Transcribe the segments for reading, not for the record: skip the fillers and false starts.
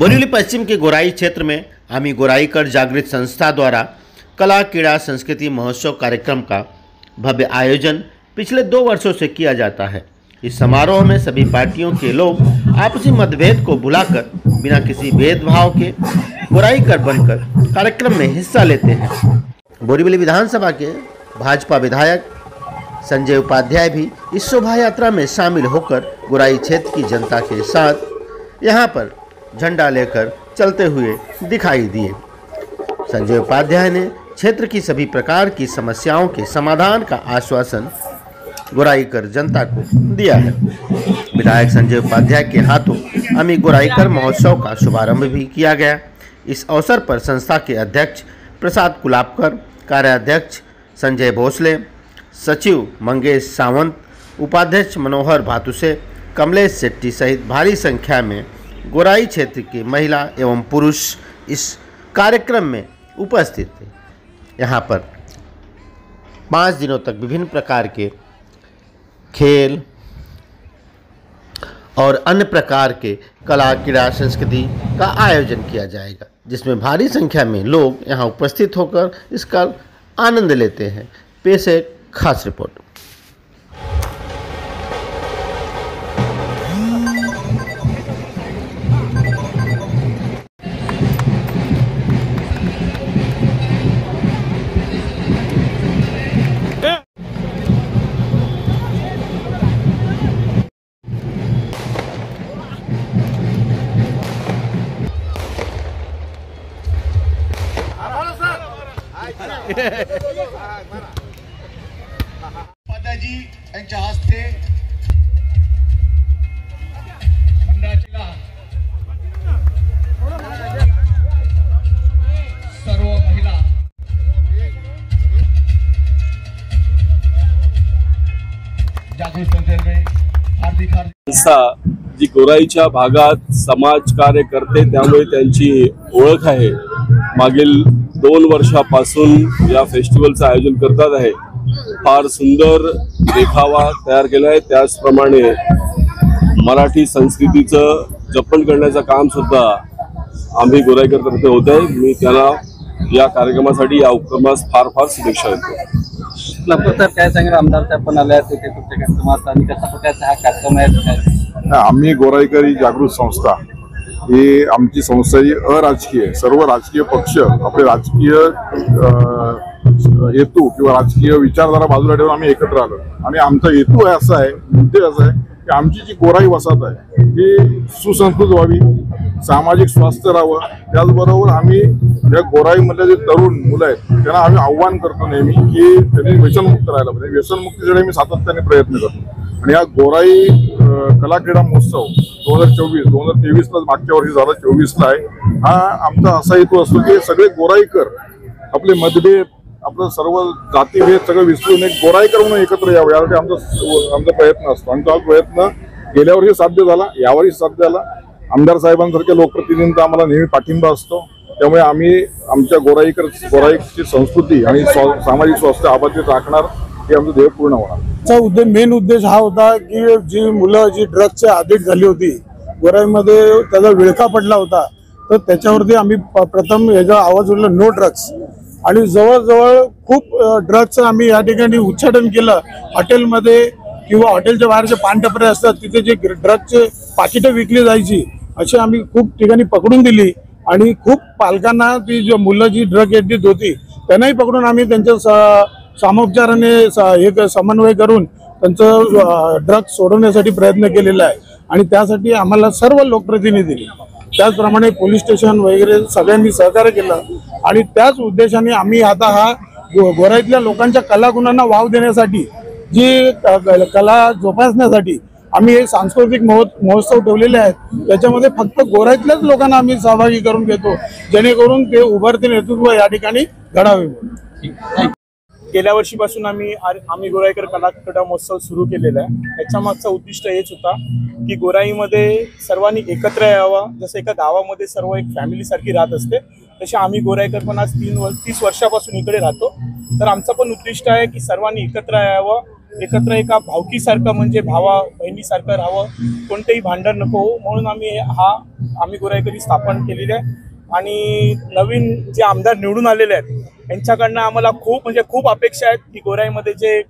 बोरीवली पश्चिम के गोराई क्षेत्र में आम्ही गोराईकर जागृत संस्था द्वारा कला क्रीड़ा संस्कृति महोत्सव कार्यक्रम का भव्य आयोजन पिछले 2 वर्षों से किया जाता है। इस समारोह में सभी पार्टियों के लोग आपसी मतभेद को भुलाकर बिना किसी भेदभाव के गोराईकर बनकर कार्यक्रम में हिस्सा लेते हैं। बोरीवली विधानसभा के भाजपा विधायक संजय उपाध्याय भी इस शोभा यात्रा में शामिल होकर गोराई क्षेत्र की जनता के साथ यहां पर झंडा लेकर चलते हुए दिखाई दिए। संजय उपाध्याय ने क्षेत्र की सभी प्रकार की समस्याओं के समाधान का आश्वासन गोराईकर जनता को दिया है। विधायक संजय उपाध्याय के हाथों अमी गोराईकर महोत्सव का शुभारंभ भी किया गया। इस अवसर पर संस्था के अध्यक्ष प्रसाद कुलाबकर, कार्याध्यक्ष संजय भोसले, सचिव मंगेश सावंत, उपाध्यक्ष मनोहर भातुसे, कमलेश शेट्टी सहित भारी संख्या में गोराई क्षेत्र की महिला एवं पुरुष इस कार्यक्रम में उपस्थित थे। यहाँ पर 5 दिनों तक विभिन्न प्रकार के खेल और अन्य प्रकार के कला क्रीड़ा संस्कृति का आयोजन किया जाएगा, जिसमें भारी संख्या में लोग यहाँ उपस्थित होकर इसका आनंद लेते हैं। पेश है खास रिपोर्ट। पदाजी यांच्या हस्ते मंडळाची सर्व महिला जागृत संस्थेने हार्दिक संस्था जी गोराईच्या भागात समाजकार्य करते, त्यामुळे त्यांची ओळख आहे। मागील 2 वर्षापासून या फेस्टिवलचं आयोजन करतात आहे। फार सुंदर देखावा तयार केला आहे। त्याचप्रमाणे मराठी संस्कृतीचं जपण करण्याचं काम सुद्धा आम्ही गोराईकर तर्फे होत आहे। मी त्याला या कार्यक्रमासाठी या उपक्रमास फार शुभेच्छा देतो। तर काय सांगेल, आमदार साहेब पण आले आहेत तिथे कुठल्या कार्यक्रमात आणि कशा प्रकारचा हा कार्यक्रम आहे? आम्ही गोराईकरी जागृत संस्था ही आमची संस्था ही अराजकीय, सर्व राजकीय पक्ष आपले राजकीय हेतू किंवा राजकीय विचारधारा बाजूला ठेवून आम्ही एकत्र आलो आणि आमचा हेतू असा आहे, उद्देश असा आहे की आमची जी गोराई वसाहत आहे ही सुसंस्कृत व्हावी, सामाजिक स्वास्थ्य राहावं। त्याचबरोबर आम्ही या गोराईमधले जे तरुण मुलं आहेत त्यांना आम्ही आव्हान करतो नेहमी की त्यांनी व्यसनमुक्त राहायला पाहिजे। व्यसनमुक्तीसाठी आम्ही सातत्याने प्रयत्न करतो आणि हा गोराई कला क्रीडा महोत्सव 2023 ला मागच्या वर्षी झाला, 24 ला आहे। हा आमचा असा हेतू असतो की सगळे गोराईकर आपले मतभेद, आपलं सर्व जातीभेद सगळं विसरून एक गोराईकर म्हणून एकत्र यावं, यासाठी आमचा प्रयत्न असतो आणि तो प्रयत्न गेल्या वर्षी साध्य झाला, यावर्षी साध्य झाला। आमदार साहेबांसारख्या लोकप्रतिनिधींचा आम्हाला नेहमी पाठिंबा असतो, त्यामुळे आम्ही आमच्या गोराईची संस्कृती आणि सामाजिक स्वास्थ्य अबाधित राखणार, हे आमचं ध्येय पूर्ण होणार। मेन उद्देश हा होता की जी मुलं जी ड्रग्सच्या आदीत झाली होती, गोराईमध्ये त्याचा विळखा पडला होता, तर त्याच्यावरती आम्ही प्रथम याचा आवाज उठला नो ड्रग्स, आणि जवळजवळ खूप ड्रग्सचं आम्ही या ठिकाणी उच्चाटन केलं। हॉटेलमध्ये किंवा हॉटेलच्या बाहेर जे पानटपरे असतात तिथे जे ड्रग्सचे पाकिटं विकली जायची, अशी आम्ही खूप ठिकाणी पकडून दिली आणि खूप पालकांना ती जी मुलं जी ड्रग एडिक्ट होती त्यांनाही पकडून आम्ही त्यांच्या सामोपचाराने एक समन्वय करून त्यांचं ड्रग्स सोडवण्यासाठी प्रयत्न केलेला आहे आणि त्यासाठी आम्हाला सर्व लोकप्रतिनिधी त्याचप्रमाणे पोलीस स्टेशन वगैरे सगळ्यांनी सहकार्य केलं आणि त्याच उद्देशाने आम्ही आता हा गोराईतल्या लोकांच्या कलागुणांना वाव देण्यासाठी, जी कला जोपासण्यासाठी आम्ही हे सांस्कृतिक महोत्सव ठेवलेले आहेत। त्याच्यामध्ये फक्त गोराईतल्याच लोकांना आम्ही सहभागी करून घेतो, जेणेकरून ते उभरते नेतृत्व या ठिकाणी घडावे। गेल्या वर्षीपासून आम्ही गोराईकर कला क्रीडा महोत्सव सुरू केलेला आहे। याच्या मागचा उद्दिष्ट हेच होता की गोराईमध्ये सर्वांनी एकत्र यावं। जसं एका गावामध्ये सर्व एक फॅमिली सारखी राहत असते, तसे आम्ही गोराईकर पण आज 30 वर्षापासून इकडे राहतो। तर आमचं पण उद्दिष्ट आहे की सर्वांनी एकत्र यावं, एकत्र एका भावकीसारखं म्हणजे भावा बहिणीसारखं राहावं, कोणतेही भांडण नको, म्हणून आम्ही हा आम्ही गोराईकरी स्थापन केलेली आहे आणि नवीन जे आमदार निवडून आलेले आहेत यांच्याकडनं आम्हाला खूप अपेक्षा आहेत की गोराईमध्ये जे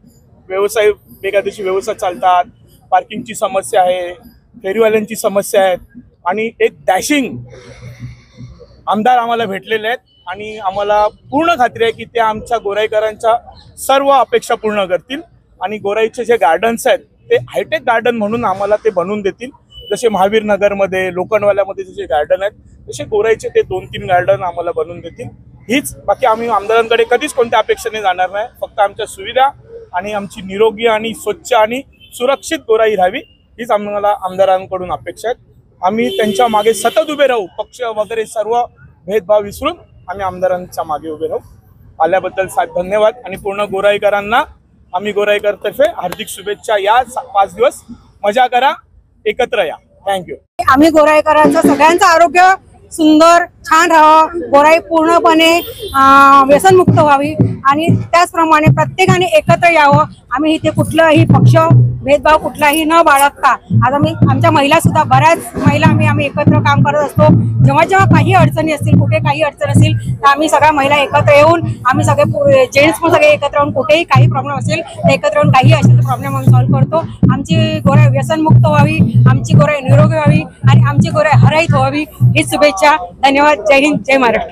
व्यवसाय बेकायदेशीर व्यवसाय चालतात, पार्किंगची समस्या आहे, फेरीवाल्यांची समस्या आहेत आणि एक डॅशिंग आमदार आम्हाला भेटलेले आहेत आणि आम्हाला पूर्ण खात्री आहे की ते आमच्या गोराईकरांच्या सर्व अपेक्षा पूर्ण करतील आणि गोराईचे जे गार्डन्स आहेत ते हायटेक गार्डन म्हणून आम्हाला ते बनवून देतील. जसे महावीर नगरमध्ये, लोखंडवाल्यामध्ये जसे गार्डन आहेत तसे गोराईचे ते 2-3 गार्डन आम्हाला बनवून देतील. हीच बाकी आम्ही आमदारांकडे कधीच कोणत्या अपेक्षेने जाणार नाही. फक्त आमच्या सुविधा आणि आमची निरोगी आणि स्वच्छ आणि सुरक्षित गोराई राहावी हीच आम्हाला आमदारांकडून अपेक्षा आहेत. आम्ही त्यांच्या मागे सतत उभे राहू. पक्ष वगैरे सर्व भेदभाव विसरून आम्ही आमदारांच्या मागे उभे राहू. आल्याबद्दल साहेब धन्यवाद आणि पूर्ण गोराईकरांना आम्ही गोराईकरतर्फे हार्दिक शुभेच्छा. या 5 दिवस मजा करा, एकत्र या. थँक्यू. आम्ही गोराईकरांचं सगळ्यांचं आरोग्य सुंदर छान राहावं, गोराई पूर्णपणे व्यसनमुक्त व्हावी आणि त्याचप्रमाणे प्रत्येकाने एकत्र यावं. आम्ही इथे कुठलाही पक्ष भेदभाव कुठलाही न बाळगता आज आमच्या महिला सुद्धा बऱ्याच महिला आम्ही एकत्र काम करत असतो. जेव्हा काही अडचणी असतील, कुठे काही अडचण असेल तर आम्ही सगळ्या महिला एकत्र येऊन आम्ही सगळे जेंट्स पण सगळे एकत्र येऊन कुठेही काही प्रॉब्लेम असेल तर एकत्र येऊन काही असेल तर प्रॉब्लेम आम्ही सॉल्व्ह करतो. आमची गोराई व्यसनमुक्त व्हावी, आमची गोराई निरोगी व्हावी आणि आमची गोराई हरहित व्हावी ही शुभेच्छा. धन्यवाद. जय हिंद, जय महाराष्ट्र.